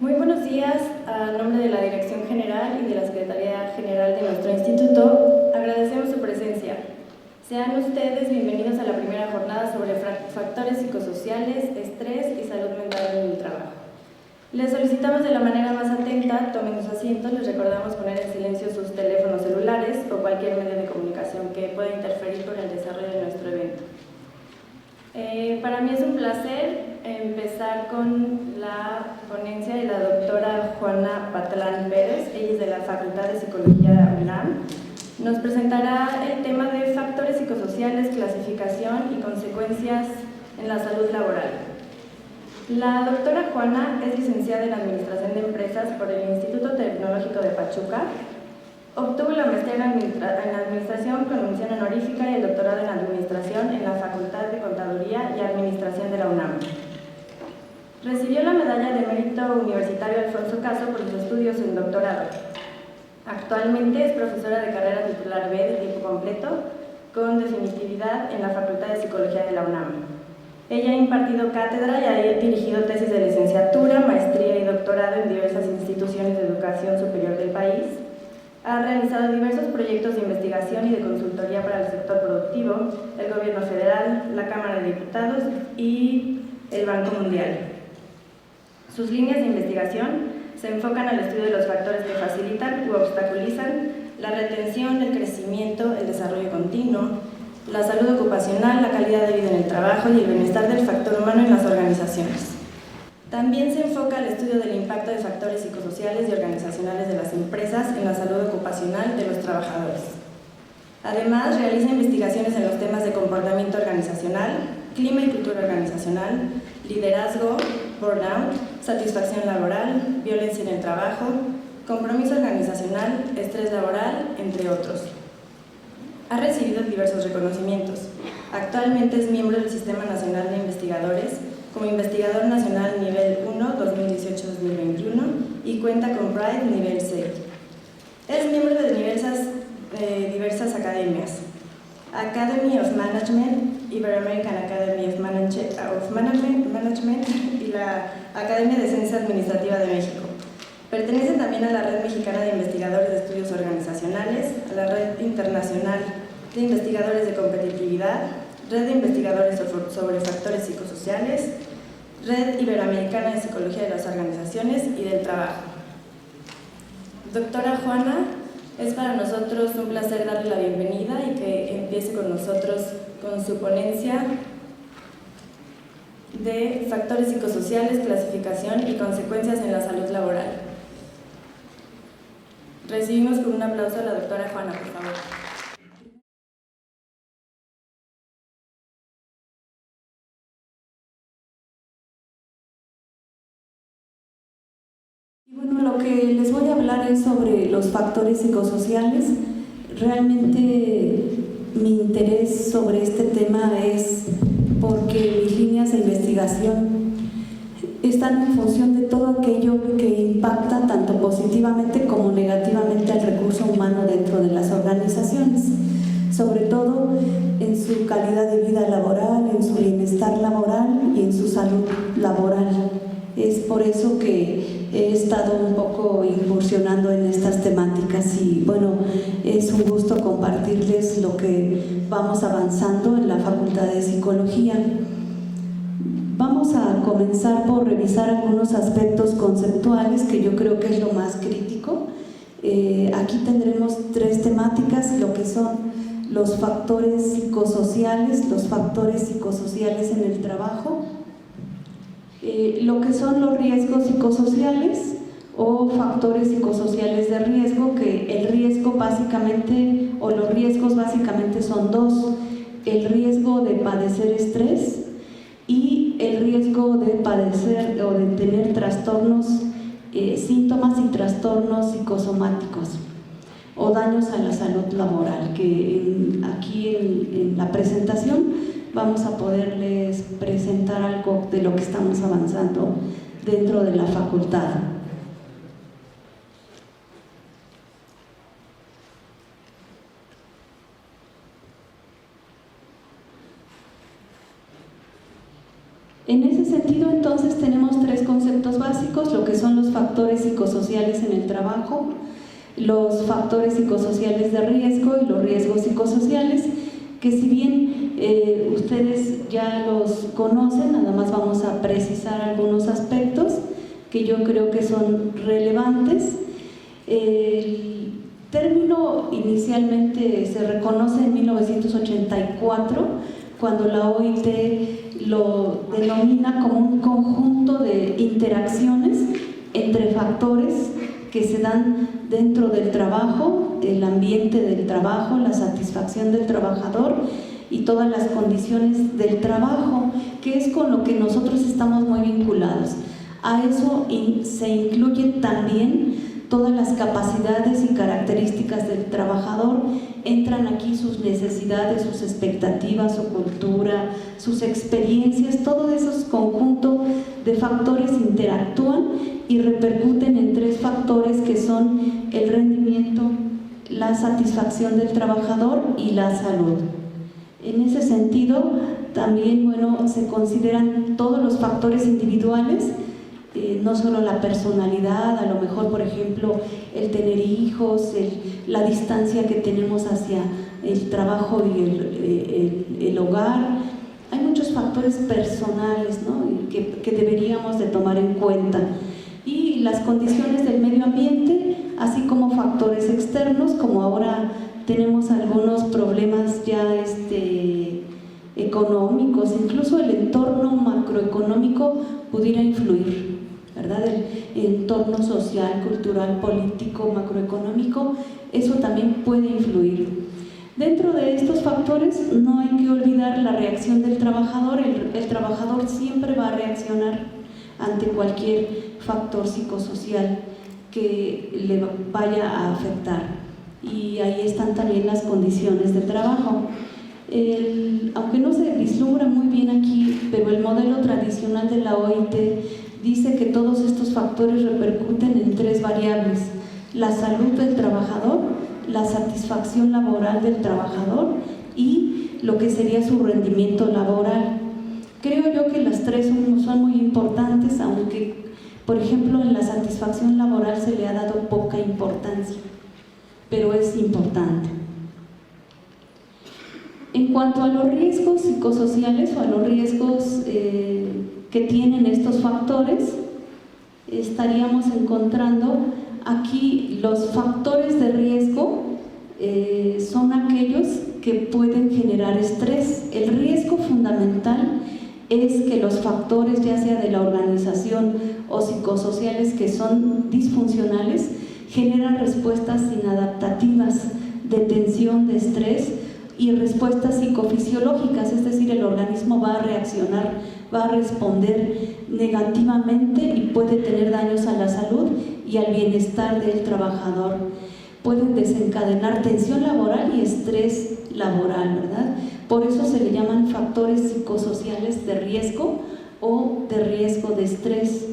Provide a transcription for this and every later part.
Muy buenos días. A nombre de la Dirección General y de la Secretaría General de nuestro instituto, agradecemos su presencia. Sean ustedes bienvenidos a la primera jornada sobre factores psicosociales, estrés y salud mental en el trabajo. Les solicitamos de la manera más atenta, tomen sus asientos, les recordamos poner en silencio sus teléfonos celulares o cualquier medio de comunicación que pueda interferir con el desarrollo de nuestro evento. Para mí es un placer empezar con la ponencia de la doctora Juana Patlán Pérez. Ella es de la Facultad de Psicología de UNAM. Nos presentará el tema de factores psicosociales, clasificación y consecuencias en la salud laboral. La doctora Juana es licenciada en Administración de Empresas por el Instituto Tecnológico de Pachuca. Obtuvo la maestría en Administración con mención honorífica y el doctorado en Administración en la Facultad de Contaduría y Administración de la UNAM. Recibió la medalla de mérito universitario Alfonso Caso por sus estudios en doctorado. Actualmente es profesora de carrera titular B de tiempo completo con definitividad en la Facultad de Psicología de la UNAM. Ella ha impartido cátedra y ha dirigido tesis de licenciatura, maestría y doctorado en diversas instituciones de educación superior del país. Ha realizado diversos proyectos de investigación y de consultoría para el sector productivo, el Gobierno Federal, la Cámara de Diputados y el Banco Mundial. Sus líneas de investigación se enfocan al estudio de los factores que facilitan u obstaculizan la retención, el crecimiento, el desarrollo continuo, la salud ocupacional, la calidad de vida en el trabajo y el bienestar del factor humano en las organizaciones. También se enfoca al estudio del impacto de factores psicosociales y organizacionales de las empresas en la salud ocupacional de los trabajadores. Además, realiza investigaciones en los temas de comportamiento organizacional, clima y cultura organizacional, liderazgo, burnout, satisfacción laboral, violencia en el trabajo, compromiso organizacional, estrés laboral, entre otros. Ha recibido diversos reconocimientos. Actualmente es miembro del Sistema Nacional de Investigadores como investigador nacional nivel 1 2018-2021 y cuenta con Pride nivel 6. Es miembro de diversas academias: Academy of Management, Ibero-American Academy of Management y la Academia de Ciencia Administrativa de México. Pertenece también a la Red Mexicana de Investigadores de Estudios Organizacionales, a la Red Internacional de Investigadores de Competitividad, Red de Investigadores sobre Factores Psicosociales, Red Iberoamericana de Psicología de las Organizaciones y del Trabajo. Doctora Juana, es para nosotros un placer darle la bienvenida y que empiece con nosotros con su ponencia de factores psicosociales, clasificación y consecuencias en la salud laboral. Recibimos con un aplauso a la doctora Juana, por favor. Bueno, lo que les voy a hablar es sobre los factores psicosociales. Realmente mi interés sobre este tema es porque mis líneas de investigación están en función de todo aquello que impacta tanto positivamente como negativamente al recurso humano dentro de las organizaciones, sobre todo en su calidad de vida laboral, en su bienestar laboral y en su salud laboral. Es por eso que he estado un poco incursionando en estas temáticas y bueno, es un gusto compartirles lo que vamos avanzando en la Facultad de Psicología. Vamos a comenzar por revisar algunos aspectos conceptuales que yo creo que es lo más crítico. Aquí tendremos tres temáticas, lo que son los factores psicosociales en el trabajo, lo que son los riesgos psicosociales o factores psicosociales de riesgo, que el riesgo básicamente, o los riesgos básicamente son dos: el riesgo de padecer estrés y el riesgo de padecer o de tener trastornos, síntomas y trastornos psicosomáticos o daños a la salud laboral, que aquí en la presentación vamos a poderles presentar algo de lo que estamos avanzando dentro de la facultad. En ese sentido, entonces, tenemos tres conceptos básicos, lo que son los factores psicosociales en el trabajo, los factores psicosociales de riesgo y los riesgos psicosociales, que si bien ustedes ya los conocen, nada más vamos a precisar algunos aspectos que yo creo que son relevantes. El término inicialmente se reconoce en 1984, cuando la OIT lo denomina como un conjunto de interacciones entre factores que se dan dentro del trabajo, el ambiente del trabajo, la satisfacción del trabajador y todas las condiciones del trabajo, que es con lo que nosotros estamos muy vinculados. A eso se incluyen también todas las capacidades y características del trabajador, entran aquí sus necesidades, sus expectativas, su cultura, sus experiencias, todo esos conjuntos de factores interactúan y repercuten en tres factores que son el rendimiento, la satisfacción del trabajador y la salud. En ese sentido, también, bueno, se consideran todos los factores individuales, no solo la personalidad, a lo mejor, por ejemplo, el tener hijos, la distancia que tenemos hacia el trabajo y el hogar. Hay muchos factores personales, ¿no?, que deberíamos de tomar en cuenta. Y las condiciones del medio ambiente, así como factores externos, como ahora tenemos algunos problemas ya económicos, incluso el entorno macroeconómico pudiera influir, ¿verdad? El entorno social, cultural, político, macroeconómico, eso también puede influir. Dentro de estos factores no hay que olvidar la reacción del trabajador. El trabajador siempre va a reaccionar ante cualquier factor psicosocial que le vaya a afectar. Y ahí están también las condiciones de trabajo. Aunque no se vislumbra muy bien aquí, pero el modelo tradicional de la OIT dice que todos estos factores repercuten en tres variables: la salud del trabajador, la satisfacción laboral del trabajador y lo que sería su rendimiento laboral. Creo yo que las tres son muy importantes, aunque, por ejemplo, en la satisfacción laboral se le ha dado poca importancia, pero es importante. En cuanto a los riesgos psicosociales o a los riesgos que tienen estos factores, estaríamos encontrando aquí los factores de riesgo. Son aquellos que pueden generar estrés. El riesgo fundamental es que los factores, ya sea de la organización o psicosociales, que son disfuncionales, generan respuestas inadaptativas de tensión, de estrés y respuestas psicofisiológicas, es decir, el organismo va a reaccionar, va a responder negativamente y puede tener daños a la salud y al bienestar del trabajador. Pueden desencadenar tensión laboral y estrés laboral, ¿verdad? Por eso se le llaman factores psicosociales de riesgo o de riesgo de estrés.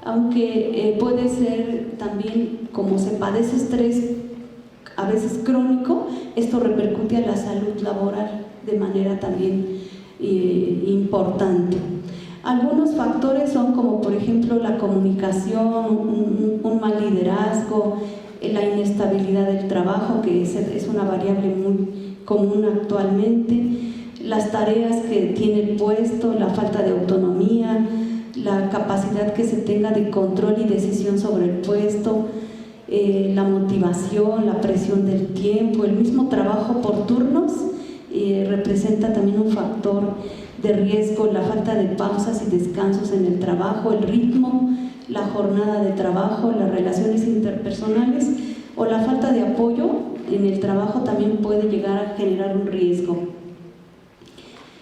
Aunque puede ser también, como se padece estrés a veces crónico, esto repercute a la salud laboral de manera también importante. Algunos factores son como, por ejemplo, la comunicación, un mal liderazgo, la inestabilidad del trabajo, que es una variable muy común actualmente, las tareas que tiene el puesto, la falta de autonomía, la capacidad que se tenga de control y decisión sobre el puesto, la motivación, la presión del tiempo, el mismo trabajo por turnos representa también un factor de riesgo, la falta de pausas y descansos en el trabajo, el ritmo, la jornada de trabajo, las relaciones interpersonales o la falta de apoyo en el trabajo también puede llegar a generar un riesgo.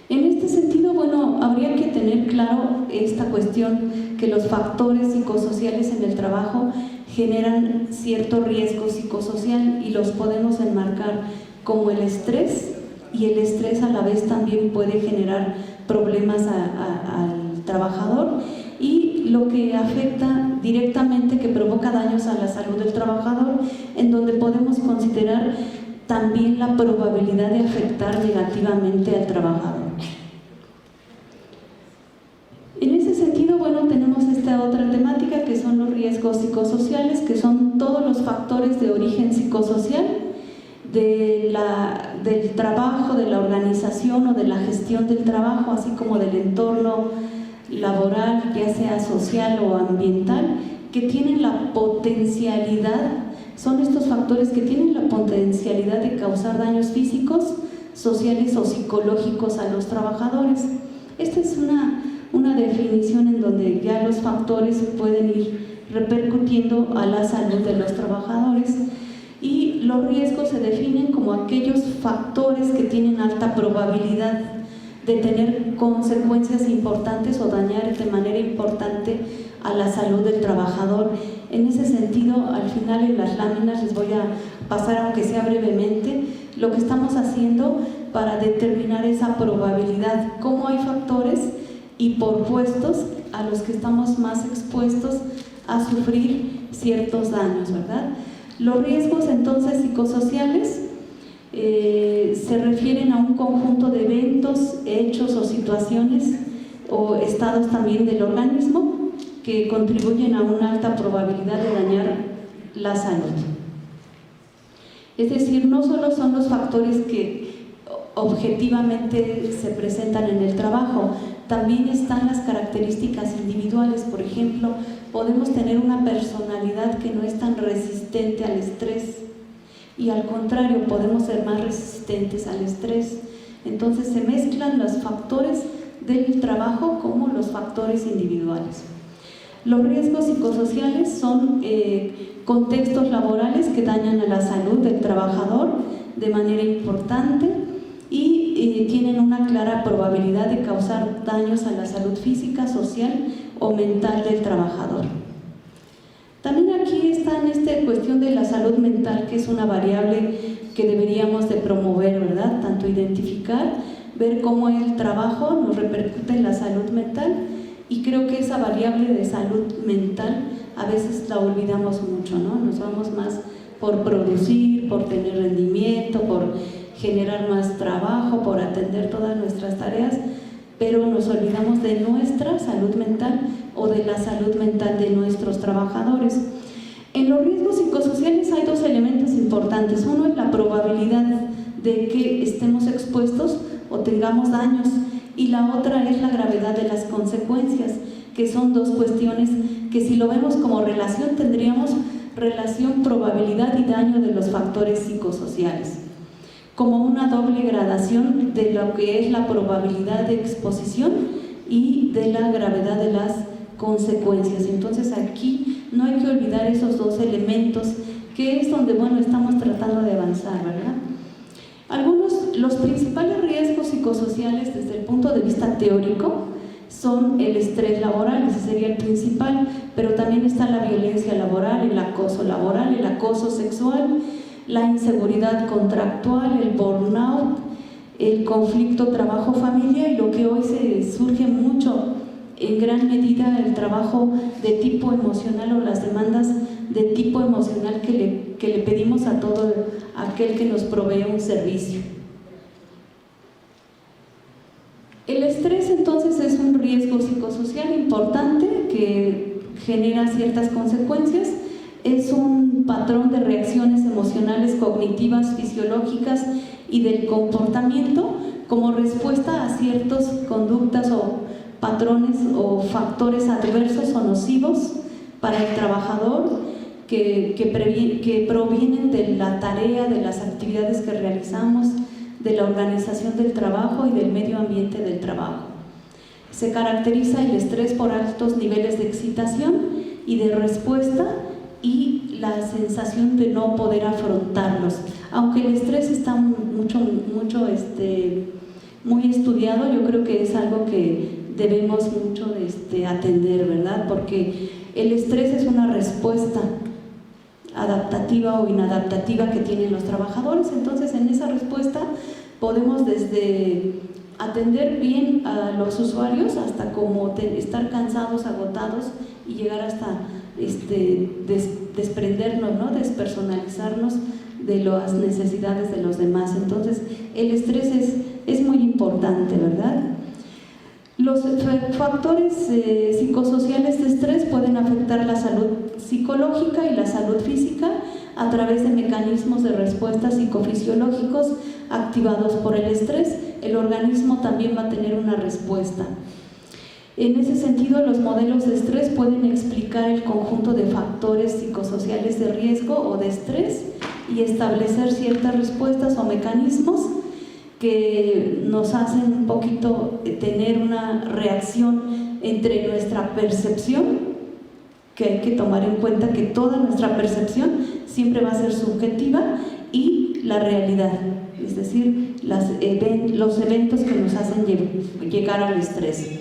En este sentido, bueno, habría que tener claro esta cuestión, que los factores psicosociales en el trabajo generan cierto riesgo psicosocial y los podemos enmarcar como el estrés, y el estrés a la vez también puede generar problemas al trabajador, y lo que afecta directamente, que provoca daños a la salud del trabajador, en donde podemos considerar también la probabilidad de afectar negativamente al trabajador. otra temática, que son los riesgos psicosociales, que son todos los factores de origen psicosocial del trabajo, de la organización o de la gestión del trabajo, así como del entorno laboral, ya sea social o ambiental, que tienen la potencialidad, son estos factores que tienen la potencialidad de causar daños físicos, sociales o psicológicos a los trabajadores. Esta es una definición en donde ya los factores pueden ir repercutiendo a la salud de los trabajadores, y los riesgos se definen como aquellos factores que tienen alta probabilidad de tener consecuencias importantes o dañar de manera importante a la salud del trabajador. En ese sentido, al final en las láminas les voy a pasar, aunque sea brevemente, lo que estamos haciendo para determinar esa probabilidad, cómo hay factores y por puestos a los que estamos más expuestos a sufrir ciertos daños, ¿verdad? Los riesgos entonces psicosociales se refieren a un conjunto de eventos, hechos o situaciones o estados también del organismo que contribuyen a una alta probabilidad de dañar la salud. Es decir, no solo son los factores que objetivamente se presentan en el trabajo, también están las características individuales. Por ejemplo, podemos tener una personalidad que no es tan resistente al estrés, y al contrario, podemos ser más resistentes al estrés. Entonces se mezclan los factores del trabajo como los factores individuales. Los riesgos psicosociales son contextos laborales que dañan a la salud del trabajador de manera importante y tienen una clara probabilidad de causar daños a la salud física, social o mental del trabajador. También aquí está en esta cuestión de la salud mental, que es una variable que deberíamos de promover, ¿verdad? Tanto identificar, ver cómo el trabajo nos repercute en la salud mental, y creo que esa variable de salud mental a veces la olvidamos mucho, ¿no? Nos vamos más por producir, por tener rendimiento, por generar más trabajo, por atender todas nuestras tareas, pero nos olvidamos de nuestra salud mental o de la salud mental de nuestros trabajadores. En los riesgos psicosociales hay dos elementos importantes. Uno es la probabilidad de que estemos expuestos o tengamos daños, y la otra es la gravedad de las consecuencias, que son dos cuestiones que, si lo vemos como relación, tendríamos relación probabilidad y daño de los factores psicosociales, como una doble gradación de lo que es la probabilidad de exposición y de la gravedad de las consecuencias. Entonces aquí no hay que olvidar esos dos elementos, que es donde, bueno, estamos tratando de avanzar, ¿verdad? Los principales riesgos psicosociales desde el punto de vista teórico son el estrés laboral, ese sería el principal, pero también está la violencia laboral, el acoso sexual, la inseguridad contractual, el burnout, el conflicto trabajo-familia, y lo que hoy se surge mucho, en gran medida, el trabajo de tipo emocional o las demandas de tipo emocional que le pedimos a todo aquel que nos provee un servicio. El estrés entonces es un riesgo psicosocial importante que genera ciertas consecuencias. Es un patrón de reacciones emocionales, cognitivas, fisiológicas y del comportamiento como respuesta a ciertas conductas o patrones o factores adversos o nocivos para el trabajador que provienen de la tarea, de las actividades que realizamos, de la organización del trabajo y del medio ambiente del trabajo. Se caracteriza el estrés por altos niveles de excitación y de respuesta y la sensación de no poder afrontarlos. Aunque el estrés está muy estudiado, yo creo que es algo que debemos mucho atender, ¿verdad? Porque el estrés es una respuesta adaptativa o inadaptativa que tienen los trabajadores. Entonces, en esa respuesta podemos desde atender bien a los usuarios hasta como estar cansados, agotados, y llegar hasta desprendernos, ¿no? Despersonalizarnos de las necesidades de los demás. Entonces, el estrés es muy importante, ¿verdad? Los factores psicosociales de estrés pueden afectar la salud psicológica y la salud física a través de mecanismos de respuesta psicofisiológicos activados por el estrés. El organismo también va a tener una respuesta. En ese sentido, los modelos de estrés pueden explicar el conjunto de factores psicosociales de riesgo o de estrés y establecer ciertas respuestas o mecanismos que nos hacen un poquito tener una reacción entre nuestra percepción, que hay que tomar en cuenta que toda nuestra percepción siempre va a ser subjetiva, y la realidad, es decir, los eventos que nos hacen llegar al estrés.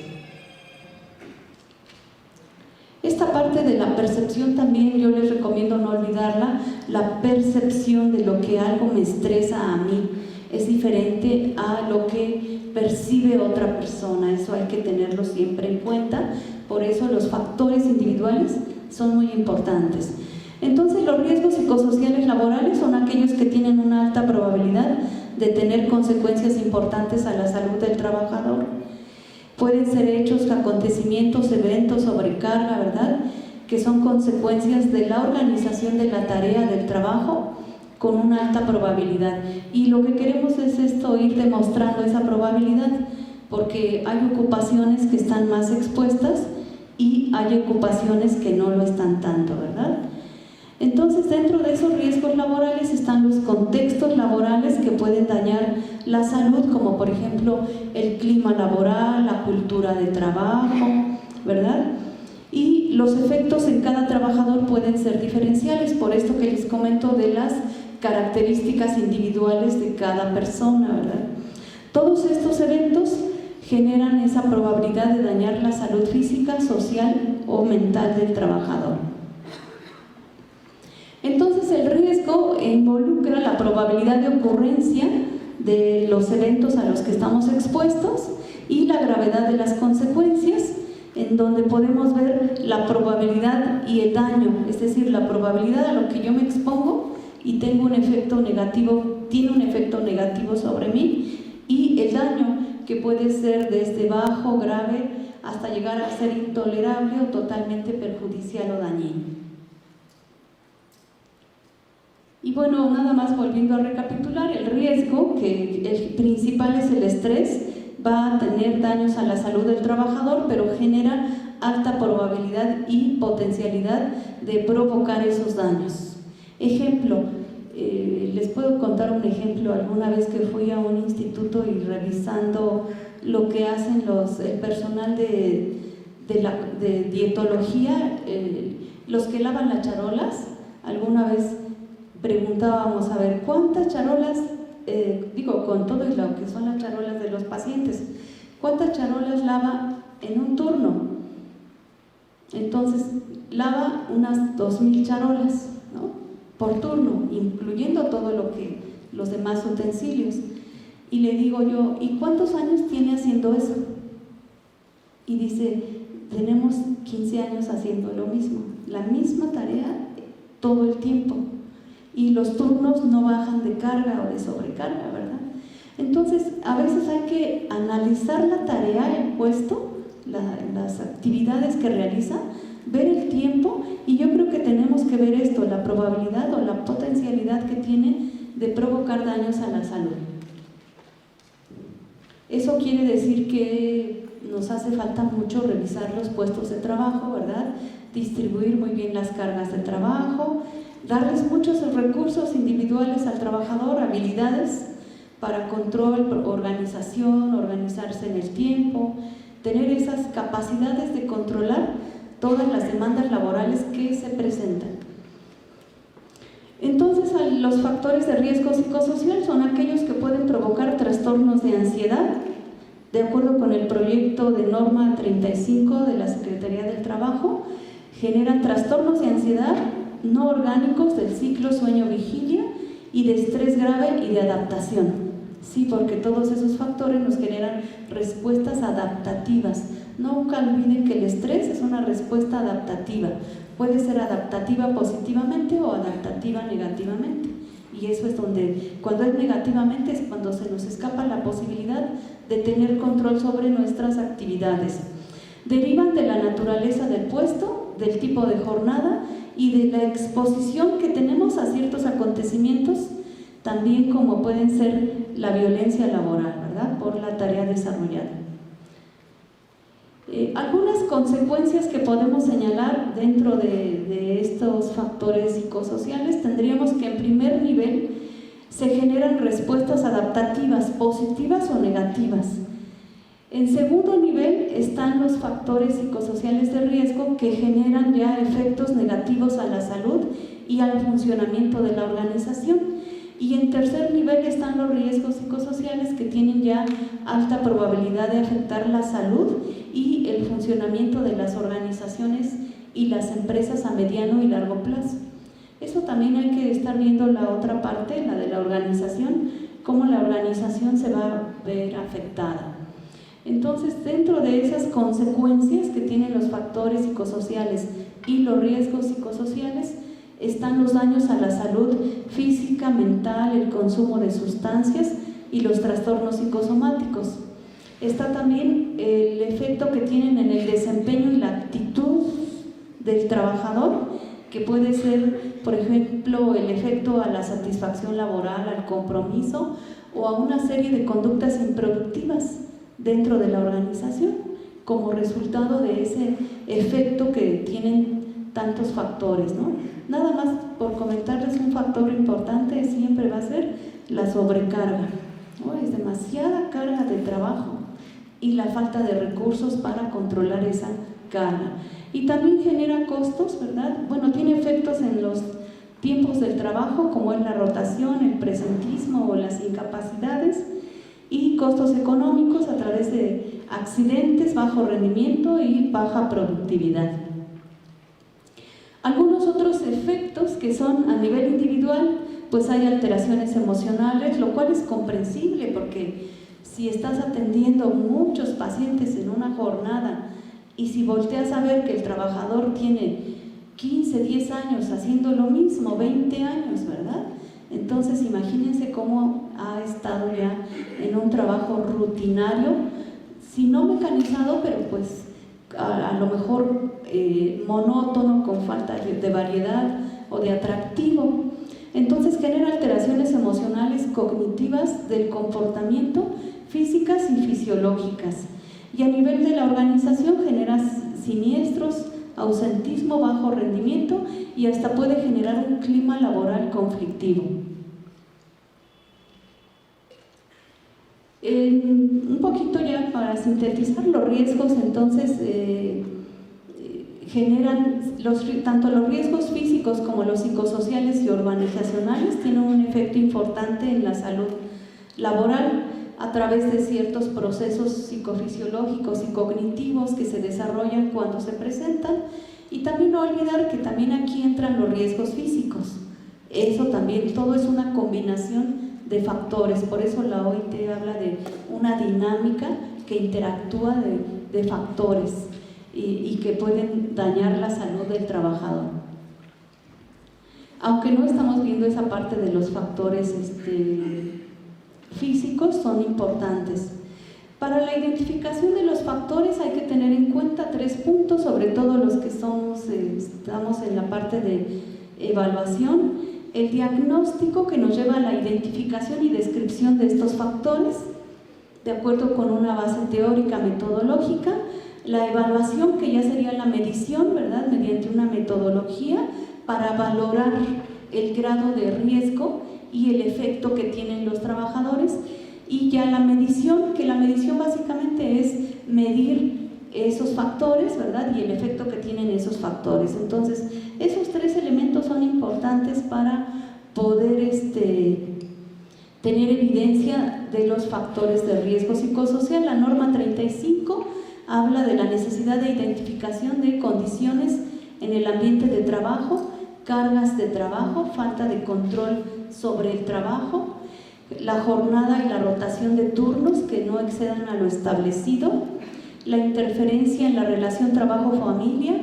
Esta parte de la percepción también yo les recomiendo no olvidarla. La percepción de lo que algo me estresa a mí es diferente a lo que percibe otra persona. Eso hay que tenerlo siempre en cuenta. Por eso los factores individuales son muy importantes. Entonces, los riesgos psicosociales laborales son aquellos que tienen una alta probabilidad de tener consecuencias importantes a la salud del trabajador. Pueden ser hechos, acontecimientos, eventos, sobrecarga, ¿verdad?, que son consecuencias de la organización de la tarea del trabajo con una alta probabilidad. Y lo que queremos es esto, ir demostrando esa probabilidad, porque hay ocupaciones que están más expuestas y hay ocupaciones que no lo están tanto, ¿verdad? Entonces, dentro de esos riesgos laborales están los contextos laborales que pueden dañar la salud, como por ejemplo el clima laboral, la cultura de trabajo, ¿verdad? Y los efectos en cada trabajador pueden ser diferenciales, por esto que les comento de las características individuales de cada persona, ¿verdad? Todos estos eventos generan esa probabilidad de dañar la salud física, social o mental del trabajador. Entonces, el riesgo involucra la probabilidad de ocurrencia de los eventos a los que estamos expuestos y la gravedad de las consecuencias, en donde podemos ver la probabilidad y el daño, es decir, la probabilidad a lo que yo me expongo y tengo un efecto negativo, tiene un efecto negativo sobre mí, y el daño que puede ser desde bajo, grave, hasta llegar a ser intolerable o totalmente perjudicial o dañino. Y bueno, nada más volviendo a recapitular, el riesgo, que el principal es el estrés, va a tener daños a la salud del trabajador, pero genera alta probabilidad y potencialidad de provocar esos daños. Ejemplo, les puedo contar un ejemplo. Alguna vez que fui a un instituto y revisando lo que hacen el personal de dietología, los que lavan las charolas, alguna vez preguntábamos, a ver, ¿cuántas charolas, con todo y lo que son las charolas de los pacientes, cuántas charolas lava en un turno? Entonces, lava unas 2000 charolas, ¿no?, por turno, incluyendo todo los demás utensilios. Y le digo yo, ¿y cuántos años tiene haciendo eso? Y dice, tenemos 15 años haciendo lo mismo, la misma tarea todo el tiempo. Y los turnos no bajan de carga o de sobrecarga, ¿verdad? Entonces, a veces hay que analizar la tarea, el puesto, las actividades que realiza, ver el tiempo, y yo creo que tenemos que ver esto, la probabilidad o la potencialidad que tiene de provocar daños a la salud. Eso quiere decir que nos hace falta mucho revisar los puestos de trabajo, ¿verdad? Distribuir muy bien las cargas de trabajo, darles muchos recursos individuales al trabajador, habilidades para control, organización, organizarse en el tiempo, tener esas capacidades de controlar todas las demandas laborales que se presentan. Entonces, los factores de riesgo psicosocial son aquellos que pueden provocar trastornos de ansiedad. De acuerdo con el proyecto de norma 35 de la Secretaría del Trabajo, generan trastornos de ansiedad no orgánicos del ciclo sueño-vigilia y de estrés grave y de adaptación. Sí, porque todos esos factores nos generan respuestas adaptativas. Nunca olviden que el estrés es una respuesta adaptativa. Puede ser adaptativa positivamente o adaptativa negativamente. Y eso es donde, cuando es negativamente, es cuando se nos escapa la posibilidad de tener control sobre nuestras actividades. Derivan de la naturaleza del puesto, del tipo de jornada y de la exposición que tenemos a ciertos acontecimientos, también como pueden ser la violencia laboral, ¿verdad?, por la tarea desarrollada. Algunas consecuencias que podemos señalar dentro de estos factores psicosociales, tendríamos que en primer nivel se generan respuestas adaptativas, positivas o negativas. En segundo nivel están los factores psicosociales de riesgo que generan ya efectos negativos a la salud y al funcionamiento de la organización. Y en tercer nivel están los riesgos psicosociales que tienen ya alta probabilidad de afectar la salud y el funcionamiento de las organizaciones y las empresas a mediano y largo plazo. Eso también hay que estar viendo la otra parte, la de la organización, cómo la organización se va a ver afectada. Entonces, dentro de esas consecuencias que tienen los factores psicosociales y los riesgos psicosociales, están los daños a la salud física, mental, el consumo de sustancias y los trastornos psicosomáticos. Está también el efecto que tienen en el desempeño y la actitud del trabajador, que puede ser, por ejemplo, el efecto a la satisfacción laboral, al compromiso o a una serie de conductas improductivas dentro de la organización, como resultado de ese efecto que tienen tantos factores, ¿no? Nada más por comentarles, un factor importante siempre va a ser la sobrecarga, ¿no? Es demasiada carga de trabajo y la falta de recursos para controlar esa carga. Y también genera costos, ¿verdad? Bueno, tiene efectos en los tiempos del trabajo, como es la rotación, el presentismo o las incapacidades, y costos económicos a través de accidentes, bajo rendimiento y baja productividad. Algunos otros efectos que son a nivel individual, pues hay alteraciones emocionales, lo cual es comprensible porque si estás atendiendo muchos pacientes en una jornada y si volteas a ver que el trabajador tiene 15, 10 años haciendo lo mismo, 20 años, ¿verdad? Entonces imagínense cómo ha estado ya en un trabajo rutinario, si no mecanizado, pero pues a lo mejor monótono, con falta de variedad o de atractivo. Entonces genera alteraciones emocionales cognitivas del comportamiento, físicas y fisiológicas. Y a nivel de la organización genera siniestros, ausentismo, bajo rendimiento y hasta puede generar un clima laboral conflictivo. Un poquito ya para sintetizar los riesgos, entonces generan tanto los riesgos físicos como los psicosociales y organizacionales tienen un efecto importante en la salud laboral a través de ciertos procesos psicofisiológicos y cognitivos que se desarrollan cuando se presentan. Y también no olvidar que también aquí entran los riesgos físicos. Eso también, todo es una combinación de factores, por eso la OIT habla de una dinámica que interactúa de factores y que pueden dañar la salud del trabajador. Aunque no estamos viendo esa parte de los factores físicos, son importantes. Para la identificación de los factores hay que tener en cuenta 3 puntos, sobre todo los que estamos en la parte de evaluación. El diagnóstico, que nos lleva a la identificación y descripción de estos factores, de acuerdo con una base teórica metodológica. La evaluación, que ya sería la medición, ¿verdad?, mediante una metodología para valorar el grado de riesgo y el efecto que tienen los trabajadores. Y ya la medición, que la medición básicamente es medir esos factores, ¿verdad?, y el efecto que tienen esos factores. Entonces, esos 3 elementos son importantes para poder tener evidencia de los factores de riesgo psicosocial. La norma 35 habla de la necesidad de identificación de condiciones en el ambiente de trabajo, cargas de trabajo, falta de control sobre el trabajo, la jornada y la rotación de turnos que no excedan a lo establecido, la interferencia en la relación trabajo-familia,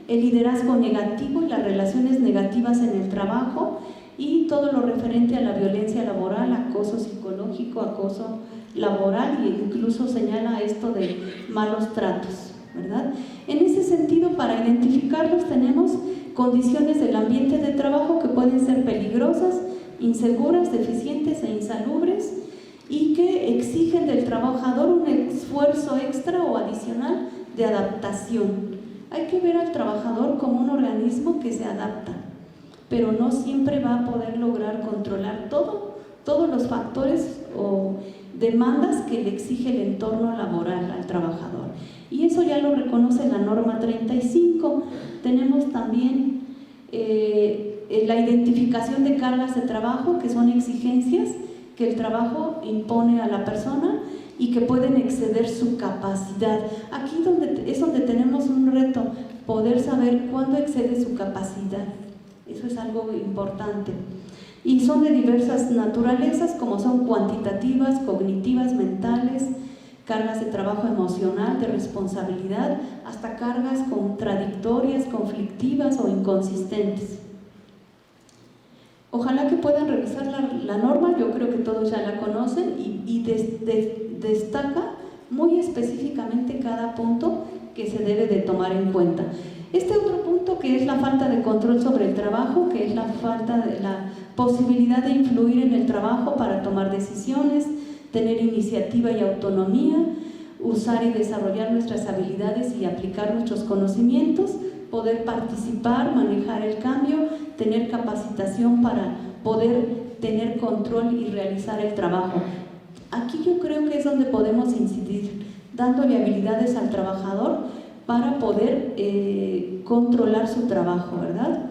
el liderazgo negativo y las relaciones negativas en el trabajo, y todo lo referente a la violencia laboral, acoso psicológico, acoso laboral, e incluso señala esto de malos tratos, ¿verdad? En ese sentido, para identificarlos tenemos condiciones del ambiente de trabajo que pueden ser peligrosas, inseguras, deficientes e insalubres, y que exigen del trabajador un esfuerzo extra o adicional de adaptación. Hay que ver al trabajador como un organismo que se adapta, pero no siempre va a poder lograr controlar todos los factores o demandas que le exige el entorno laboral al trabajador. Y eso ya lo reconoce la norma 35. Tenemos también la identificación de cargas de trabajo, que son exigencias que el trabajo impone a la persona y que pueden exceder su capacidad. Aquí es donde tenemos un reto, poder saber cuándo excede su capacidad. Eso es algo importante. Y son de diversas naturalezas, como son cuantitativas, cognitivas, mentales, cargas de trabajo emocional, de responsabilidad, hasta cargas contradictorias, conflictivas o inconsistentes. Ojalá que puedan revisar la norma, yo creo que todos ya la conocen, y destaca muy específicamente cada punto que se debe de tomar en cuenta. Este otro punto, que es la falta de control sobre el trabajo, que es la falta de la posibilidad de influir en el trabajo para tomar decisiones, tener iniciativa y autonomía, usar y desarrollar nuestras habilidades y aplicar nuestros conocimientos, poder participar, manejar el cambio, tener capacitación para poder tener control y realizar el trabajo. Aquí yo creo que es donde podemos incidir, dándole habilidades al trabajador para poder controlar su trabajo, ¿verdad?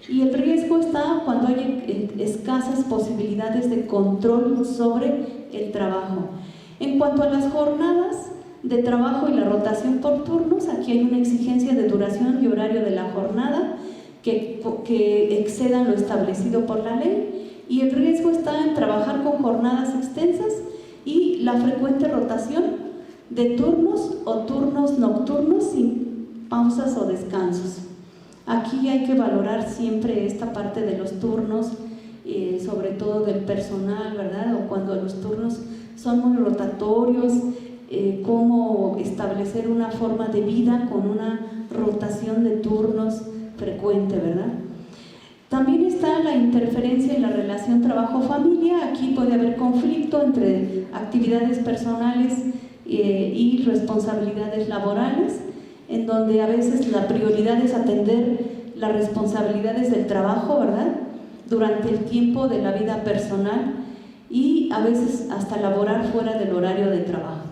Y el riesgo está cuando hay escasas posibilidades de control sobre el trabajo. En cuanto a las jornadas de trabajo y la rotación por turnos, aquí hay una exigencia de duración y horario de la jornada que excedan lo establecido por la ley, y el riesgo está en trabajar con jornadas extensas y la frecuente rotación de turnos o turnos nocturnos sin pausas o descansos. Aquí hay que valorar siempre esta parte de los turnos, sobre todo del personal, ¿verdad? O cuando los turnos son muy rotatorios, cómo establecer una forma de vida con una rotación de turnos frecuente, ¿verdad? También está la interferencia en la relación trabajo-familia. Aquí puede haber conflicto entre actividades personales y responsabilidades laborales, en donde a veces la prioridad es atender las responsabilidades del trabajo, ¿verdad?, durante el tiempo de la vida personal, y a veces hasta laborar fuera del horario de trabajo.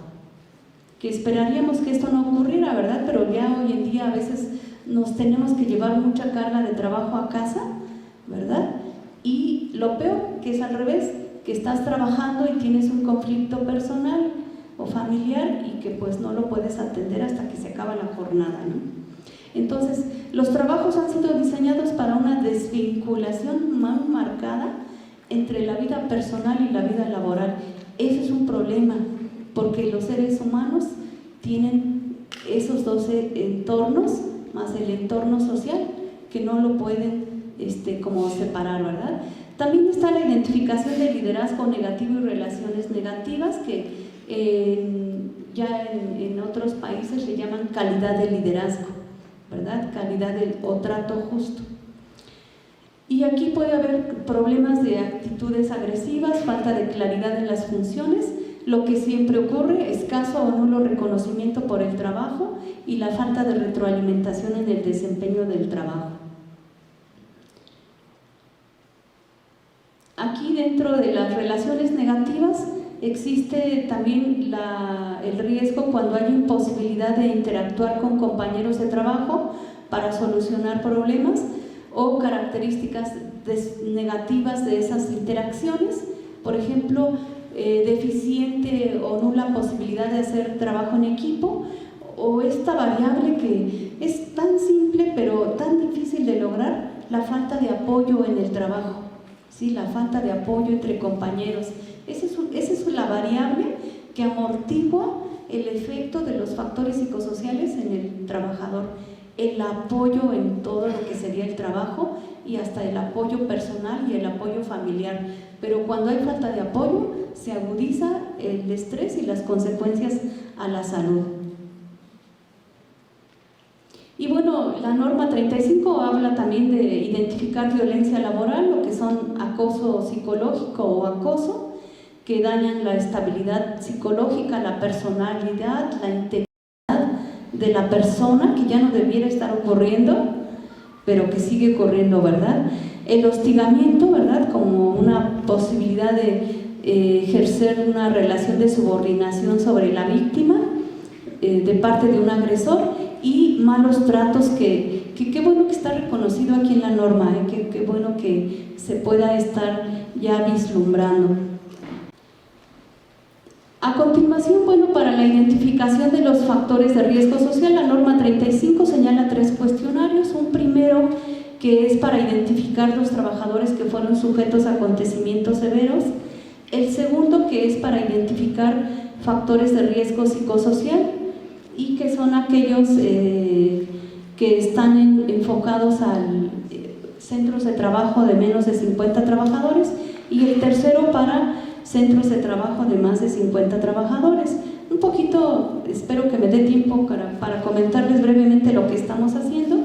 Que esperaríamos que esto no ocurriera, ¿verdad?, pero ya hoy en día a veces nos tenemos que llevar mucha carga de trabajo a casa, ¿verdad? Y lo peor, que es al revés, que estás trabajando y tienes un conflicto personal o familiar y que pues no lo puedes atender hasta que se acaba la jornada, ¿no? Entonces, los trabajos han sido diseñados para una desvinculación más marcada entre la vida personal y la vida laboral. Eso es un problema, porque los seres humanos tienen esos dos entornos, más el entorno social, que no lo pueden como separar, ¿verdad? También está la identificación del liderazgo negativo y relaciones negativas, que ya en otros países le llaman calidad de liderazgo, ¿verdad? Calidad o trato justo. Y aquí puede haber problemas de actitudes agresivas, falta de claridad en las funciones, lo que siempre ocurre, escaso o nulo reconocimiento por el trabajo y la falta de retroalimentación en el desempeño del trabajo. Aquí, dentro de las relaciones negativas, existe también el riesgo cuando hay imposibilidad de interactuar con compañeros de trabajo para solucionar problemas, o características negativas de esas interacciones, por ejemplo, deficiente o nula posibilidad de hacer trabajo en equipo, o esta variable que es tan simple pero tan difícil de lograr, la falta de apoyo en el trabajo, ¿sí? La falta de apoyo entre compañeros. Esa es la variable que amortigua el efecto de los factores psicosociales en el trabajador, el apoyo en todo lo que sería el trabajo y hasta el apoyo personal y el apoyo familiar. Pero cuando hay falta de apoyo, se agudiza el estrés y las consecuencias a la salud. Y bueno, la norma 35 habla también de identificar violencia laboral, lo que son acoso psicológico o acoso, que dañan la estabilidad psicológica, la personalidad, la integridad de la persona, que ya no debiera estar ocurriendo, pero que sigue ocurriendo, ¿verdad? El hostigamiento, ¿verdad?, como una posibilidad de ejercer una relación de subordinación sobre la víctima de parte de un agresor, y malos tratos que qué bueno que está reconocido aquí en la norma, qué bueno que se pueda estar ya vislumbrando. A continuación, bueno, para la identificación de los factores de riesgo social, la norma 35 señala 3 cuestionarios. Un primero que es para identificar los trabajadores que fueron sujetos a acontecimientos severos. El segundo que es para identificar factores de riesgo psicosocial, y que son aquellos que están enfocados a centros de trabajo de menos de 50 trabajadores, y el tercero para centros de trabajo de más de 50 trabajadores. Un poquito, espero que me dé tiempo para comentarles brevemente lo que estamos haciendo,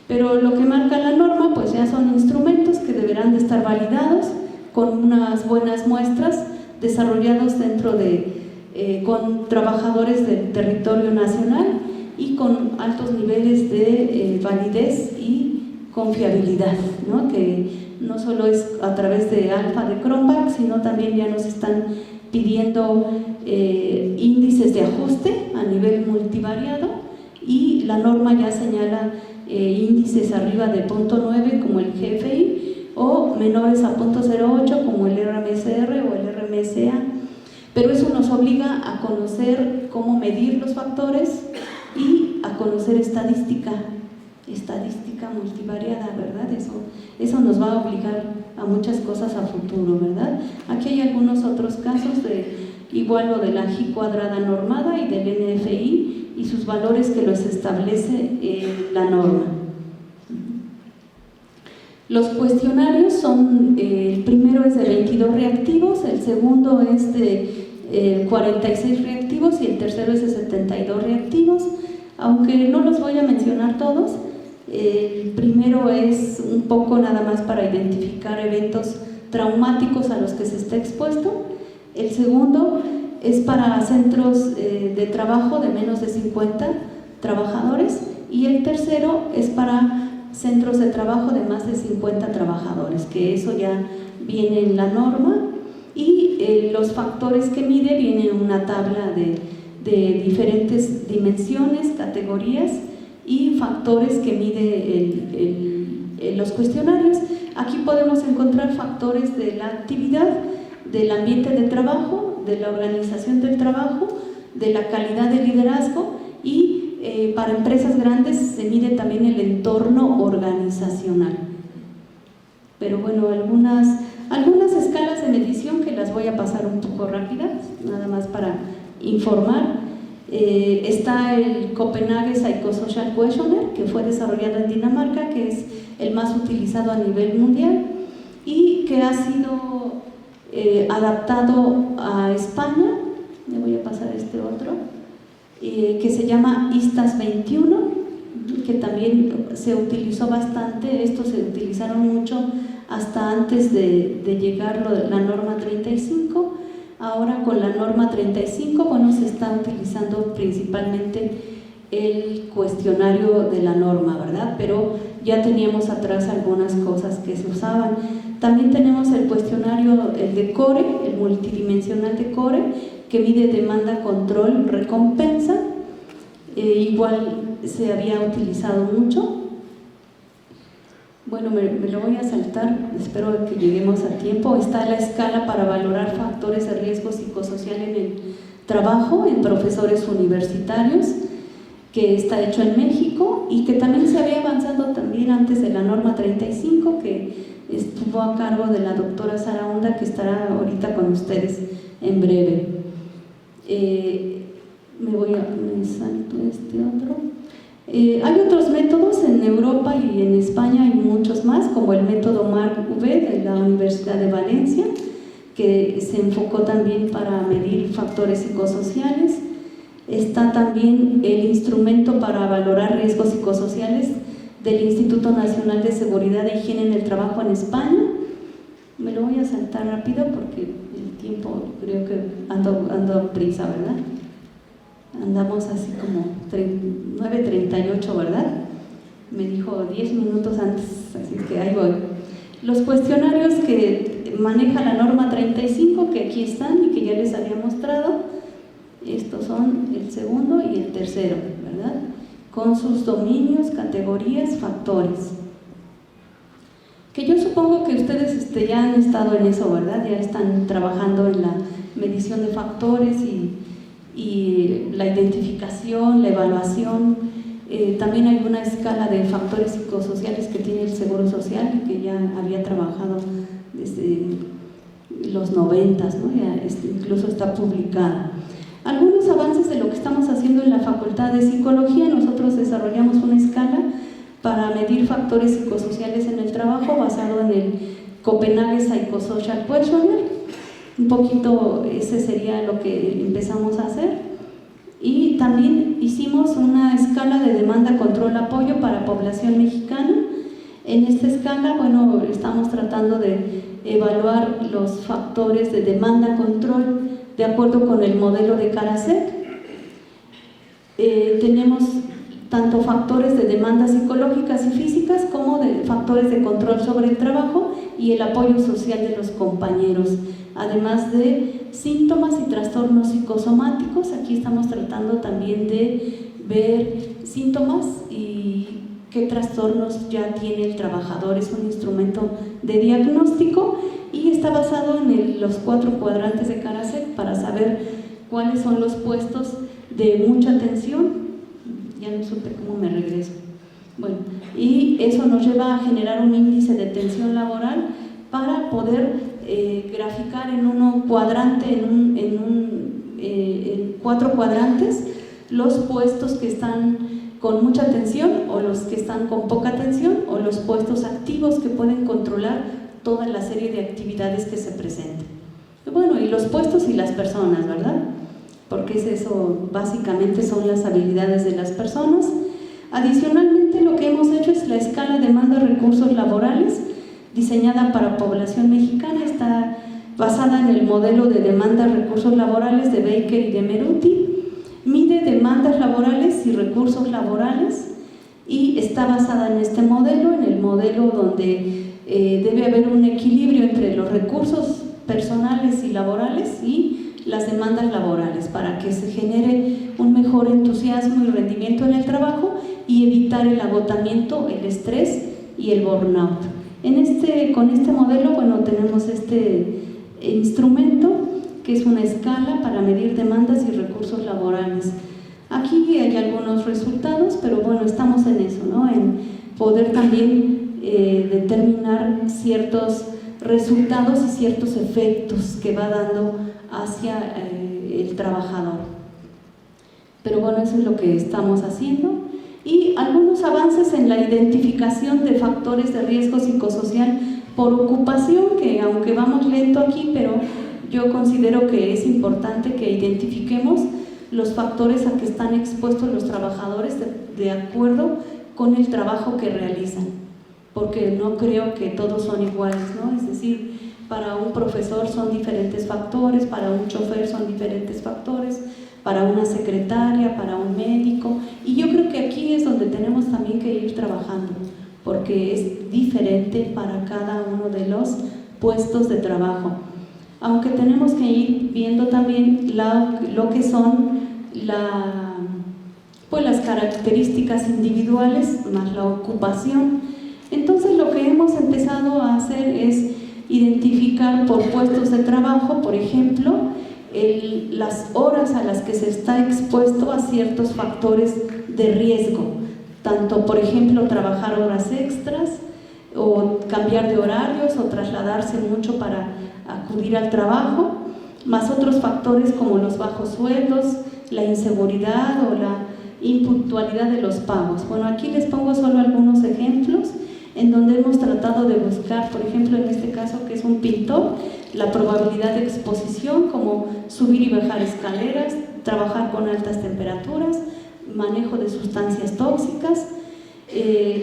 pero lo que marca la norma pues ya son instrumentos que deberán de estar validados con unas buenas muestras, desarrollados dentro de con trabajadores del territorio nacional y con altos niveles de validez y confiabilidad, ¿no? Que no solo es a través de alfa de Cronbach, sino también ya nos están pidiendo índices de ajuste a nivel multivariado, y la norma ya señala índices arriba de 0.9 como el GFI o menores a 0.08 como el RMSR o el RMSA. Pero eso nos obliga a conocer cómo medir los factores y a conocer estadística multivariada, ¿verdad? Eso nos va a obligar a muchas cosas a futuro, ¿verdad? Aquí hay algunos otros casos de igual lo de la G cuadrada normada y del NFI y sus valores que los establece la norma. Los cuestionarios son, el primero es de 22 reactivos, el segundo es de 46 reactivos y el tercero es de 72 reactivos, aunque no los voy a mencionar todos. El primero es un poco nada más para identificar eventos traumáticos a los que se está expuesto. El segundo es para centros de trabajo de menos de 50 trabajadores y el tercero es para centros de trabajo de más de 50 trabajadores, que eso ya viene en la norma, y los factores que mide vienen en una tabla de diferentes dimensiones, categorías y factores que mide los cuestionarios. Aquí podemos encontrar factores de la actividad, del ambiente de trabajo, de la organización del trabajo, de la calidad de liderazgo y para empresas grandes se mide también el entorno organizacional. Pero bueno, algunas escalas de medición que las voy a pasar un poco rápidas, nada más para informar. Está el Copenhague Psychosocial Questionnaire, que fue desarrollado en Dinamarca, que es el más utilizado a nivel mundial y que ha sido adaptado a España. Le voy a pasar este otro, que se llama ISTAS 21, que también se utilizó bastante. Estos se utilizaron mucho hasta antes de llegar la norma 35. Ahora con la norma 35, bueno, se está utilizando principalmente el cuestionario de la norma, ¿verdad? Pero ya teníamos atrás algunas cosas que se usaban. También tenemos el cuestionario, el de CORE, el multidimensional de CORE, que mide demanda, control, recompensa. Igual se había utilizado mucho. Bueno, me lo voy a saltar, espero que lleguemos a tiempo. Está la escala para valorar factores de riesgo psicosocial en el trabajo en profesores universitarios, que está hecho en México y que también se había avanzado también antes de la norma 35, que estuvo a cargo de la doctora Sara Honda, que estará ahorita con ustedes en breve. Me salto este otro. Hay otros métodos en Europa y en España, hay muchos más, como el método Marc-V de la Universidad de Valencia, que se enfocó también para medir factores psicosociales. Está también el instrumento para valorar riesgos psicosociales del Instituto Nacional de Seguridad e Higiene en el Trabajo en España. Me lo voy a saltar rápido porque el tiempo, creo que ando prisa, ¿verdad? Andamos así como 9:38, ¿verdad? Me dijo 10 minutos antes, así que ahí voy. Los cuestionarios que maneja la norma 35, que aquí están y que ya les había mostrado, estos son el segundo y el tercero, ¿verdad? Con sus dominios, categorías, factores. Que yo supongo que ustedes ya han estado en eso, ¿verdad? Ya están trabajando en la medición de factores y la identificación, la evaluación. También hay una escala de factores psicosociales que tiene el Seguro Social y que ya había trabajado desde los 90s, ¿no? Ya incluso está publicada. Algunos avances de lo que estamos haciendo en la Facultad de Psicología: nosotros desarrollamos una escala para medir factores psicosociales en el trabajo basado en el Copenhague Psychosocial Questionnaire. Un poquito ese sería lo que empezamos a hacer. Y también hicimos una escala de demanda, control, apoyo para población mexicana. En esta escala, bueno, estamos tratando de evaluar los factores de demanda, control, de acuerdo con el modelo de Karasek. Tenemos tanto factores de demanda psicológicas y físicas como de factores de control sobre el trabajo y el apoyo social de los compañeros, además de síntomas y trastornos psicosomáticos. Aquí estamos tratando también de ver síntomas y qué trastornos ya tiene el trabajador. Es un instrumento de diagnóstico y está basado en los 4 cuadrantes de Karasek para saber cuáles son los puestos de mucha tensión. Ya no supe cómo me regreso. Bueno, y eso nos lleva a generar un índice de tensión laboral para poder graficar en un cuadrante, en 4 cuadrantes, los puestos que están con mucha tensión o los que están con poca tensión, o los puestos activos que pueden controlar toda la serie de actividades que se presenten. Bueno, y los puestos y las personas, ¿verdad? Porque es eso, básicamente son las habilidades de las personas. Adicionalmente, lo que hemos hecho es la escala demanda recursos laborales, diseñada para población mexicana. Está basada en el modelo de demanda recursos laborales de Baker y de Meruti. Mide demandas laborales y recursos laborales y está basada en este modelo, en el modelo donde debe haber un equilibrio entre los recursos personales y laborales y las demandas laborales, para que se genere un mejor entusiasmo y rendimiento en el trabajo y evitar el agotamiento, el estrés y el burnout. Con este modelo, bueno, tenemos este instrumento que es una escala para medir demandas y recursos laborales. Aquí hay algunos resultados, pero bueno, estamos en eso, ¿no? En poder también determinar ciertos resultados y ciertos efectos que va dando hacia el trabajador. Pero bueno, eso es lo que estamos haciendo. Y algunos avances en la identificación de factores de riesgo psicosocial por ocupación, que aunque vamos lento aquí, pero yo considero que es importante que identifiquemos los factores a que están expuestos los trabajadores de acuerdo con el trabajo que realizan, porque no creo que todos son iguales, ¿no? Es decir, para un profesor son diferentes factores, para un chofer son diferentes factores, para una secretaria, para un médico, y yo creo que aquí es donde tenemos también que ir trabajando, porque es diferente para cada uno de los puestos de trabajo. Aunque tenemos que ir viendo también lo que son las características individuales más la ocupación. Entonces lo que hemos empezado a hacer es identificar por puestos de trabajo, por ejemplo, las horas a las que se está expuesto a ciertos factores de riesgo, tanto por ejemplo trabajar horas extras o cambiar de horarios o trasladarse mucho para acudir al trabajo, más otros factores como los bajos sueldos, la inseguridad o la impuntualidad de los pagos. Bueno, aquí les pongo solo algunos ejemplos en donde hemos tratado de buscar, por ejemplo, en este caso que es un pintor, la probabilidad de exposición, como subir y bajar escaleras, trabajar con altas temperaturas, manejo de sustancias tóxicas,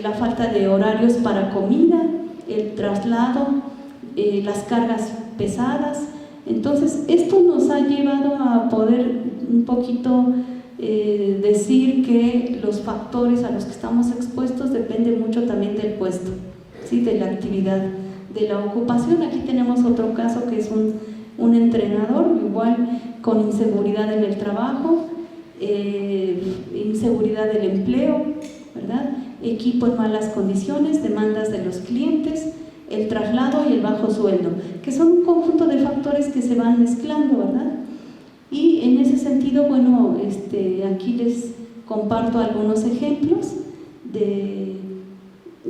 la falta de horarios para comida, el traslado, las cargas pesadas. Entonces, esto nos ha llevado a poder un poquito decir que los factores a los que estamos expuestos dependen mucho también del puesto, ¿sí? De la actividad, de la ocupación. Aquí tenemos otro caso que es un entrenador, igual con inseguridad en el trabajo, inseguridad del empleo, ¿verdad? Equipo en malas condiciones, demandas de los clientes, el traslado y el bajo sueldo, que son un conjunto de factores que se van mezclando, ¿verdad? Y en ese sentido, bueno, aquí les comparto algunos ejemplos de,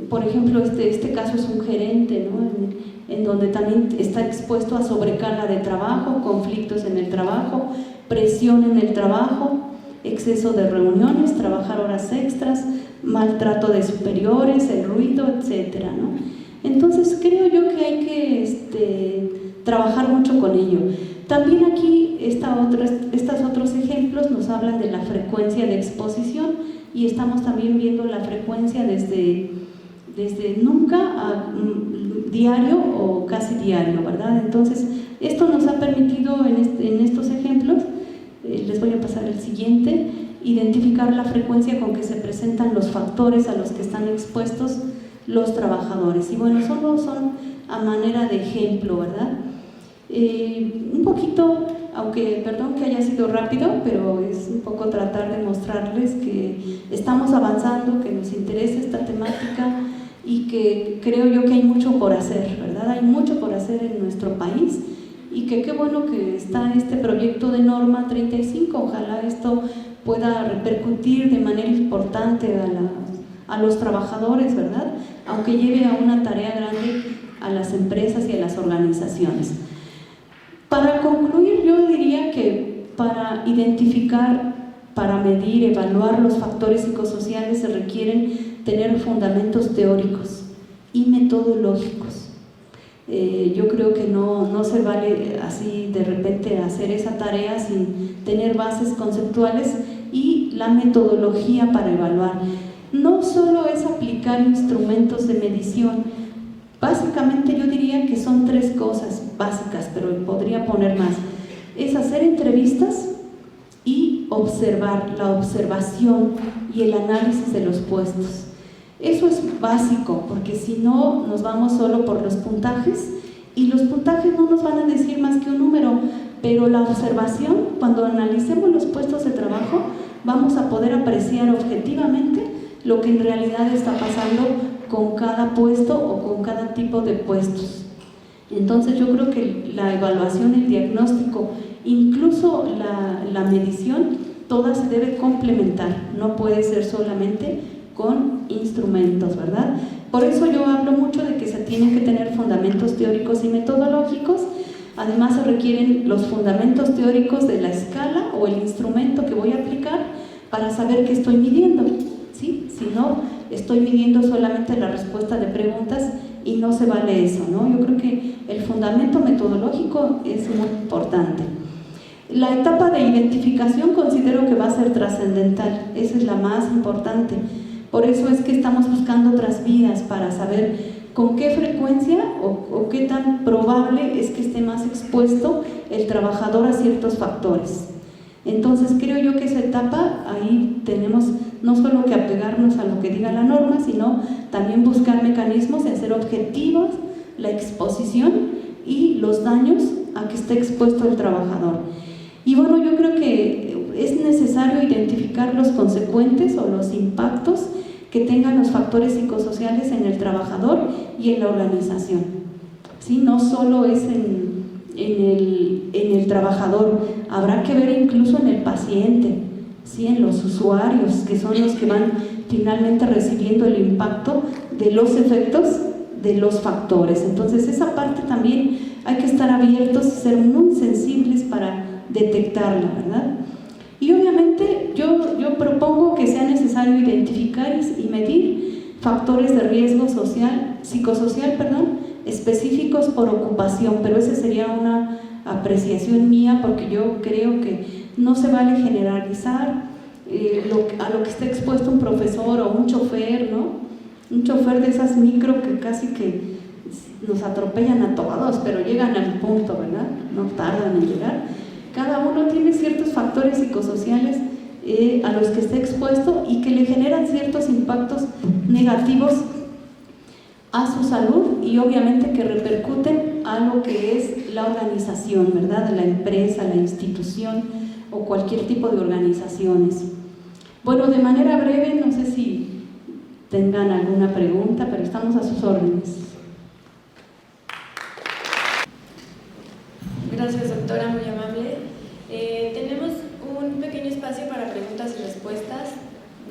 por ejemplo, este caso es un gerente, ¿no? En donde también está expuesto a sobrecarga de trabajo, conflictos en el trabajo, presión en el trabajo, exceso de reuniones, trabajar horas extras, maltrato de superiores, el ruido, etcétera, ¿no? Entonces creo yo que hay que trabajar mucho con ello. También aquí estos otros ejemplos nos hablan de la frecuencia de exposición y estamos también viendo la frecuencia desde nunca a diario o casi diario, ¿verdad? Entonces esto nos ha permitido en estos ejemplos, les voy a pasar el siguiente, identificar la frecuencia con que se presentan los factores a los que están expuestos los trabajadores. Y bueno, solo son a manera de ejemplo, ¿verdad? Un poquito, aunque perdón que haya sido rápido, pero es un poco tratar de mostrarles que estamos avanzando, que nos interesa esta temática y que creo yo que hay mucho por hacer, ¿verdad? Hay mucho por hacer en nuestro país y que qué bueno que está este proyecto de norma 35, ojalá esto pueda repercutir de manera importante a los trabajadores, ¿verdad? Aunque lleve a una tarea grande a las empresas y a las organizaciones. Para concluir, yo diría que para identificar, para medir, evaluar los factores psicosociales se requieren tener fundamentos teóricos y metodológicos. Yo creo que no se vale así de repente hacer esa tarea sin tener bases conceptuales y la metodología para evaluar. No solo es aplicar instrumentos de medición, básicamente yo diría que son tres cosas básicas, pero podría poner más. Es hacer entrevistas y observar, la observación y el análisis de los puestos. Eso es básico, porque si no nos vamos solo por los puntajes y los puntajes no nos van a decir más que un número, pero la observación, cuando analicemos los puestos de trabajo, vamos a poder apreciar objetivamente lo que en realidad está pasando con cada puesto o con cada tipo de puestos. Entonces yo creo que la evaluación, el diagnóstico, incluso la medición, toda se debe complementar, no puede ser solamente con instrumentos, ¿verdad? Por eso yo hablo mucho de que se tienen que tener fundamentos teóricos y metodológicos. Además se requieren los fundamentos teóricos de la escala o el instrumento que voy a aplicar para saber qué estoy midiendo, ¿sí? Si no, estoy midiendo solamente la respuesta de preguntas y no se vale eso, ¿no? Yo creo que el fundamento metodológico es muy importante. La etapa de identificación considero que va a ser trascendental, esa es la más importante. Por eso es que estamos buscando otras vías para saber con qué frecuencia o qué tan probable es que esté más expuesto el trabajador a ciertos factores. Entonces creo yo que esa etapa, ahí tenemos no solo que apegarnos a lo que diga la norma, sino también buscar mecanismos de hacer objetivos la exposición y los daños a que esté expuesto el trabajador. Y bueno, yo creo que es necesario identificar los consecuentes o los impactos que tengan los factores psicosociales en el trabajador y en la organización, ¿sí? No solo es en el trabajador, habrá que ver incluso en el paciente, ¿sí? En los usuarios, que son los que van finalmente recibiendo el impacto de los efectos de los factores. Entonces esa parte también hay que estar abiertos y ser muy sensibles para detectarla, ¿verdad? Y obviamente yo yo propongo que sea necesario identificar y medir factores de riesgo psicosocial, específicos por ocupación, pero esa sería una apreciación mía, porque yo creo que no se vale generalizar a lo que está expuesto un profesor o un chofer, ¿no? Un chofer de esas micro que casi que nos atropellan a todos, pero llegan al punto, ¿verdad? No tardan en llegar. Cada uno tiene ciertos factores psicosociales a los que está expuesto y que le generan ciertos impactos negativos a su salud y obviamente que repercuten a lo que es la organización, ¿verdad? La empresa, la institución o cualquier tipo de organizaciones. Bueno, de manera breve, no sé si tengan alguna pregunta, pero estamos a sus órdenes. Gracias, doctora, muy amable. Tenemos un pequeño espacio para preguntas y respuestas.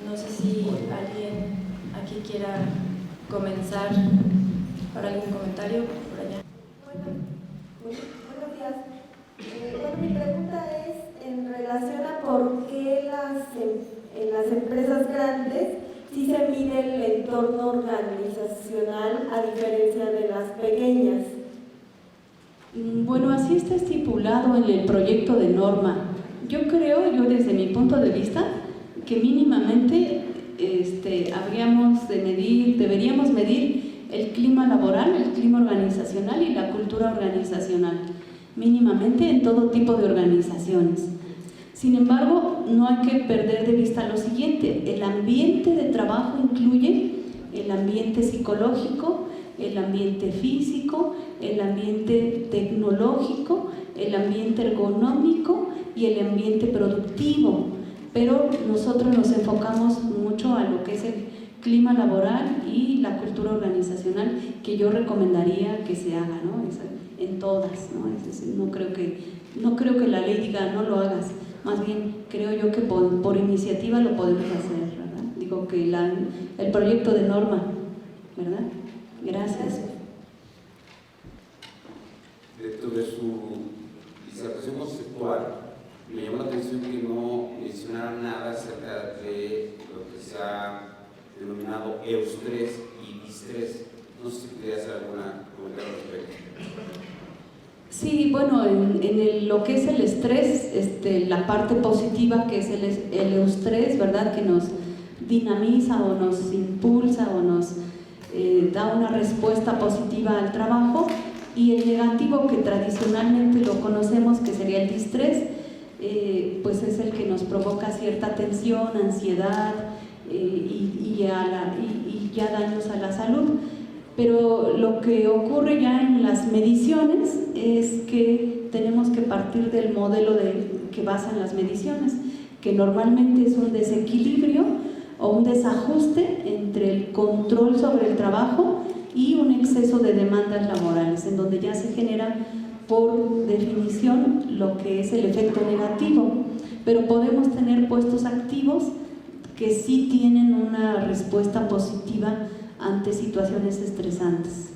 No sé si alguien aquí quiera comenzar para algún comentario por allá. Buenos días. Mi pregunta es en relación a por qué en las empresas grandes sí se mide el entorno organizacional a diferencia de las pequeñas. Bueno, así está estipulado en el proyecto de norma. Yo desde mi punto de vista, que mínimamente deberíamos medir el clima laboral, el clima organizacional y la cultura organizacional, mínimamente en todo tipo de organizaciones. Sin embargo, no hay que perder de vista lo siguiente: el ambiente de trabajo incluye el ambiente psicológico, el ambiente físico, el ambiente tecnológico, el ambiente ergonómico y el ambiente productivo, pero nosotros nos enfocamos mucho a lo que es el clima laboral y la cultura organizacional, que yo recomendaría que se haga, ¿no? En todas, ¿no? No creo que la ley diga no lo hagas, más bien creo yo que por iniciativa lo podemos hacer, ¿verdad? Digo que el proyecto de norma, ¿verdad? Gracias. Dentro de su disertación conceptual, me llamó la atención que no mencionara nada acerca de lo que se ha denominado eustrés y distrés. No sé si quería hacer alguna comentario al respecto. Sí, bueno, en lo que es el estrés, la parte positiva que es el eustrés, ¿verdad? Que nos dinamiza o nos impulsa o nos da una respuesta positiva al trabajo, y el negativo, que tradicionalmente lo conocemos, que sería el distrés, pues es el que nos provoca cierta tensión, ansiedad y ya daños a la salud. Pero lo que ocurre ya en las mediciones es que tenemos que partir del modelo que basan las mediciones, que normalmente es un desequilibrio o un desajuste entre el control sobre el trabajo y un exceso de demandas laborales, en donde ya se genera por definición lo que es el efecto negativo. Pero podemos tener puestos activos que sí tienen una respuesta positiva ante situaciones estresantes.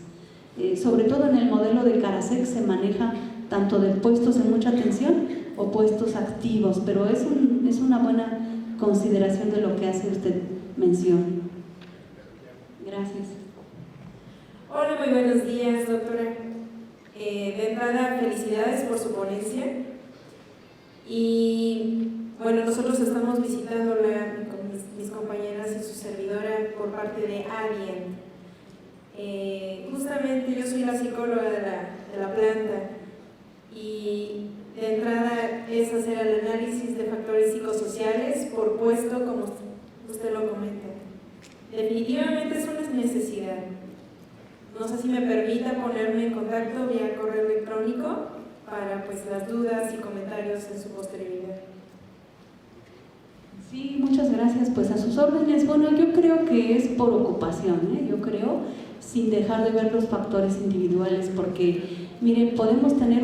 Sobre todo en el modelo de Karasek se maneja tanto de puestos en mucha tensión o puestos activos, pero es una buena consideración de lo que hace usted mención. Gracias. Hola, muy buenos días, doctora. De entrada, felicidades por su ponencia. Y bueno, nosotros estamos visitándola con mis compañeras y su servidora por parte de ADIEN. Justamente yo soy la psicóloga de la planta, y de entrada es hacer el análisis de factores psicosociales por puesto, como usted lo comenta. Definitivamente es una necesidad. No sé si me permita ponerme en contacto vía correo electrónico para las dudas y comentarios en su posterioridad. Sí, muchas gracias, pues a sus órdenes. Bueno, yo creo que es por ocupación, yo creo, sin dejar de ver los factores individuales, porque miren, podemos tener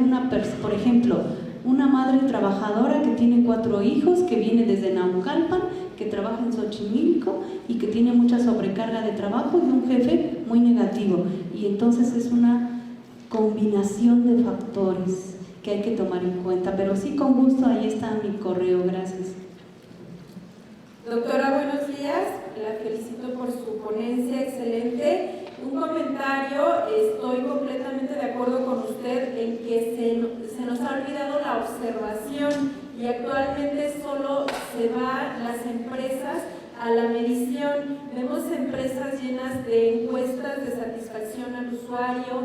por ejemplo, una madre trabajadora que tiene 4 hijos, que viene desde Naucalpan, que trabaja en Xochimilco y que tiene mucha sobrecarga de trabajo, y un jefe muy negativo, y entonces es una combinación de factores que hay que tomar en cuenta. Pero sí, con gusto, ahí está mi correo. Gracias. Doctora, buenos días. La felicito por su ponencia excelente. Un comentario, estoy completamente de acuerdo con usted en que se nos ha olvidado la observación y actualmente solo se van las empresas a la medición. Vemos empresas llenas de encuestas de satisfacción al usuario.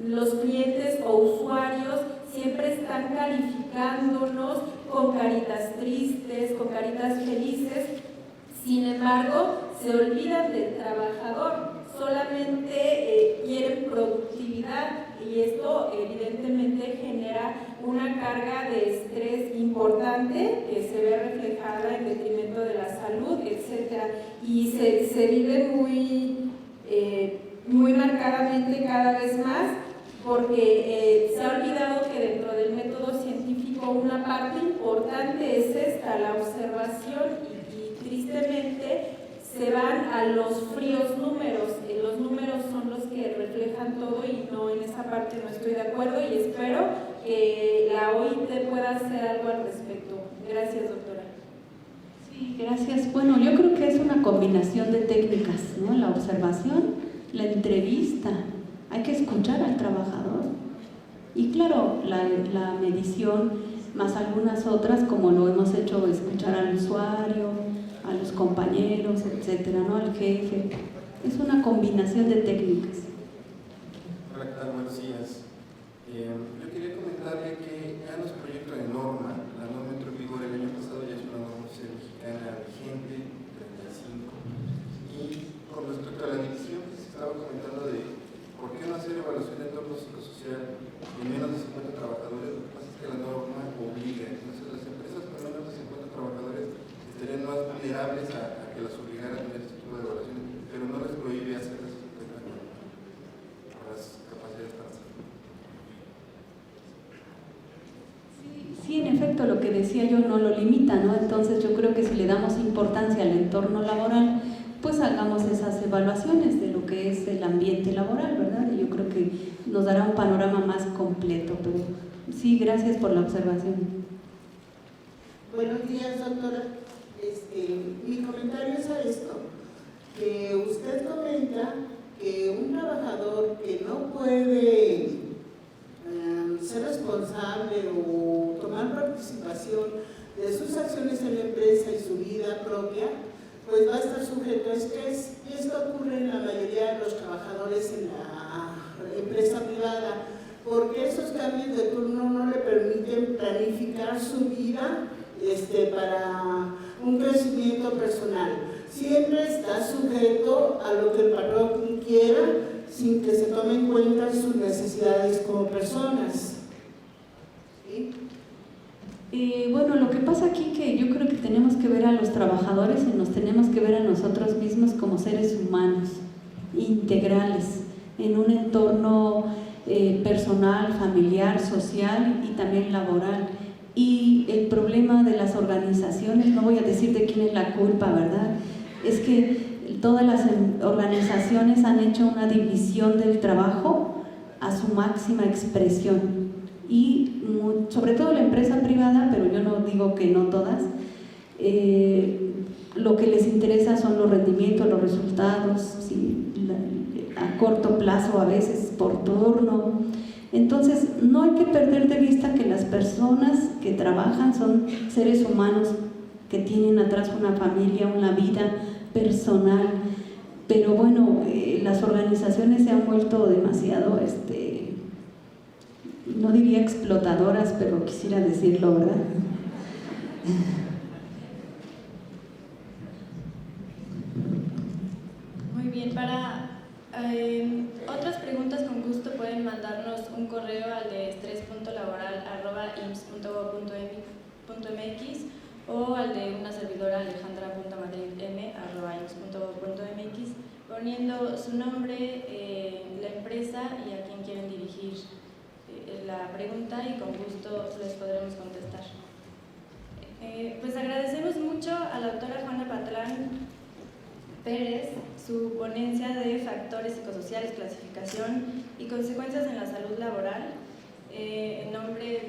Los clientes o usuarios siempre están calificándonos con caritas tristes, con caritas felices. Sin embargo, se olvidan del trabajador, solamente quieren productividad y esto evidentemente genera una carga de estrés importante que se ve reflejada en detrimento de la salud, etc. Y se vive muy marcadamente cada vez más porque se ha olvidado que dentro del método científico una parte importante es esta, la observación y tristemente se van a los fríos números. Los números son los que reflejan todo y no, en esa parte no estoy de acuerdo y espero que la OIT pueda hacer algo al respecto. Gracias, doctora. Sí, gracias. Bueno, yo creo que es una combinación de técnicas, ¿no? La observación, la entrevista, hay que escuchar al trabajador y claro, la medición más algunas otras como lo hemos hecho, escuchar al usuario, a los compañeros, etcétera, ¿no? Al jefe. Es una combinación de técnicas. Hola, ¿qué tal? Buenos días. Yo quería comentarle que ya no es proyecto de norma. La norma entró en vigor el año pasado, ya es una norma oficial mexicana vigente, 35. Y con respecto a la división que se estaba comentando de por qué no hacer evaluación de entorno psicosocial en menos de 50 trabajadores, lo que pasa es que la norma obliga. Entonces, las empresas con menos de 50 trabajadores estarían más vulnerables a que las obligara a tener este tipo de evaluación, pero no les prohíbe hacerlas por las capacidades para hacerlo. Sí, en efecto, lo que decía yo no lo limita, ¿no? Entonces yo creo que si le damos importancia al entorno laboral, pues hagamos esas evaluaciones de lo que es el ambiente laboral, ¿verdad? Y yo creo que nos dará un panorama más completo, pero sí, gracias por la observación. Buenos días, doctora. Mi comentario es a esto, que usted comenta que un trabajador que no puede ser responsable o tomar participación de sus acciones en la empresa y su vida propia, pues va a estar sujeto a estrés. Y esto ocurre en la mayoría de los trabajadores en la empresa privada, porque esos cambios de turno no le permiten planificar su vida para un crecimiento personal. Siempre está sujeto a lo que el patrón quiera, sin que se tome en cuenta sus necesidades como personas. ¿Sí? Bueno, lo que pasa aquí que yo creo que tenemos que ver a los trabajadores y nos tenemos que ver a nosotros mismos como seres humanos, integrales, en un entorno personal, familiar, social y también laboral. Y el problema de las organizaciones, no voy a decir de quién es la culpa, ¿verdad? Es que todas las organizaciones han hecho una división del trabajo a su máxima expresión. Y sobre todo la empresa privada, pero yo no digo que no todas, lo que les interesa son los rendimientos, los resultados, ¿sí? A corto plazo a veces por turno. Entonces no hay que perder de vista que las personas que trabajan son seres humanos que tienen atrás una familia, una vida personal, pero bueno, las organizaciones se han vuelto demasiado no diría explotadoras, pero quisiera decirlo, ¿verdad? Muy bien, para otras preguntas con gusto pueden mandarnos un correo al de estrés.laboral@ims.gov.mx o al de una servidora alejandra.madridm@ims.gov.mx poniendo su nombre, la empresa y a quién quieren dirigir la pregunta y con gusto les podremos contestar. Pues agradecemos mucho a la doctora Juana Patlán Pérez su ponencia de factores psicosociales, clasificación y consecuencias en la salud laboral. En nombre